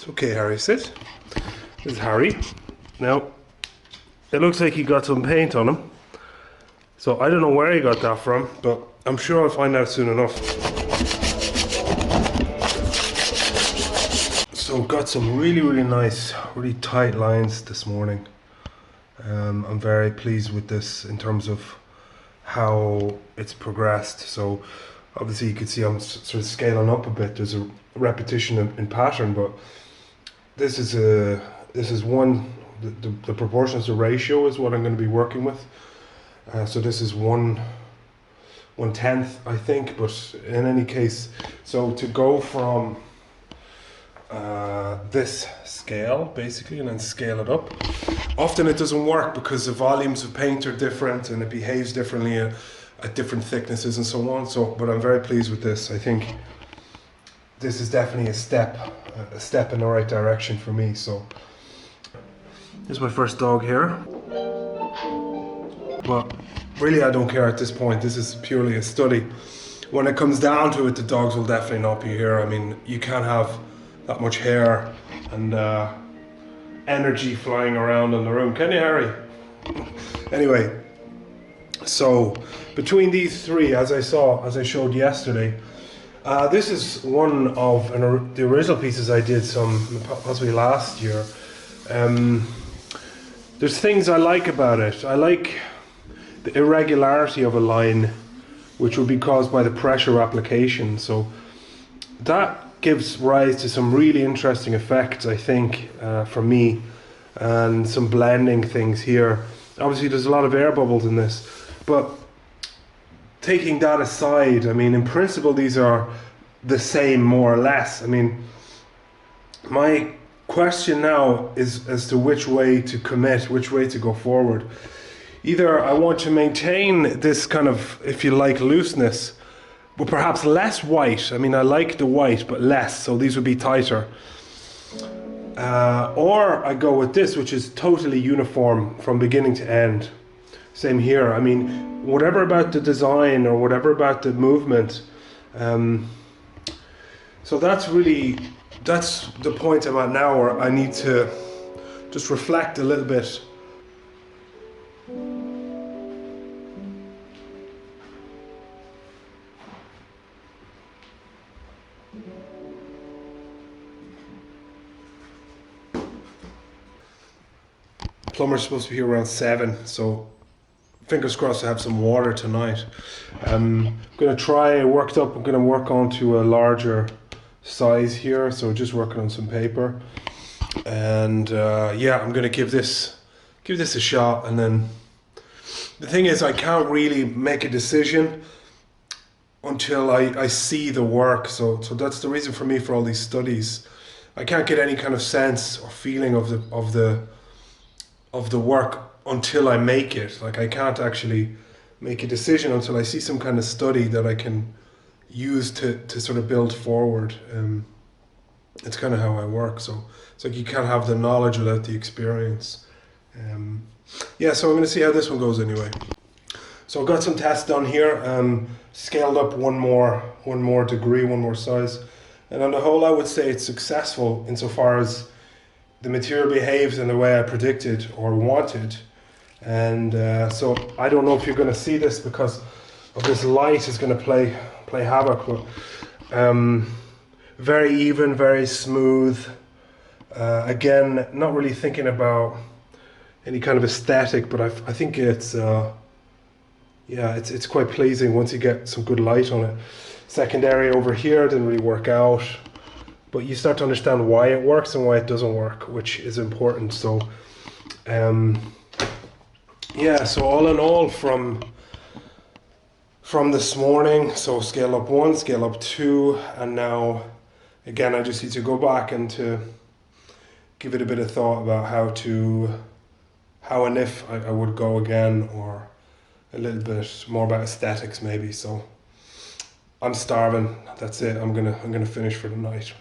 It's okay, Harry, sit. This is Harry. Now, it looks like he got some paint on him. So I don't know where he got that from, but I'm sure I'll find out soon enough. So got some really nice, really tight lines this morning. I'm very pleased with this in terms of how it's progressed. So obviously you can see I'm sort of scaling up a bit. There's a repetition in pattern, but this is one, the proportions, the ratio is what I'm going to be working with. So this is 1/10, I think, but in any case, so to go from this scale basically and then scale it up, often it doesn't work because the volumes of paint are different and it behaves differently at different thicknesses and so on. So, but I'm very pleased with this. I think this is definitely a step in the right direction for me. So this is my first dog here, but really I don't care at this point. This is purely a study. When it comes down to it, the dogs will definitely not be here. I mean, you can't have that much hair and energy flying around in the room, can you, Harry? Anyway, so between these three, as I showed yesterday, this is one of the original pieces I did possibly last year. There's things I like about it. I like the irregularity of a line, which would be caused by the pressure application. So that gives rise to some really interesting effects, I think, for me, and some blending things here. Obviously there's a lot of air bubbles in this, but taking that aside, I mean, in principle these are the same more or less. I mean, my question now is as to which way to commit, which way to go forward. Either I want to maintain this kind of, if you like, looseness, but perhaps less white. I mean, I like the white, but less, so these would be tighter. Or I go with this, which is totally uniform from beginning to end. Same here. I mean, whatever about the design or whatever about the movement. So that's the point I'm at now, where I need to just reflect a little bit. Plumber's supposed to be here around 7, so fingers crossed to have some water tonight. I'm going to try, I'm going to work on to a larger size here, so just working on some paper. And yeah, I'm going to give this a shot. And then the thing is, I can't really make a decision until I see the work. So that's the reason for me for all these studies. I can't get any kind of sense or feeling of the work until I make it. Like, I can't actually make a decision until I see some kind of study that I can use to sort of build forward. It's kind of how I work. So it's like you can't have the knowledge without the experience. Yeah, so I'm going to see how this one goes anyway. So I've got some tests done here, scaled up one more degree, one more size, and on the whole I would say it's successful insofar as the material behaves in the way I predicted or wanted. And so I don't know if you're going to see this because of this light is going to play havoc, but very even, very smooth. Again, not really thinking about any kind of aesthetic, but I think it's yeah, it's quite pleasing once you get some good light on it. Secondary over here didn't really work out, but you start to understand why it works and why it doesn't work, which is important. So yeah, so all in all, from this morning, so scale up 1, scale up 2, and now again I just need to go back and to give it a bit of thought about how and if I would go again, or a little bit more about aesthetics maybe. So I'm starving, that's it. I'm gonna finish for the night.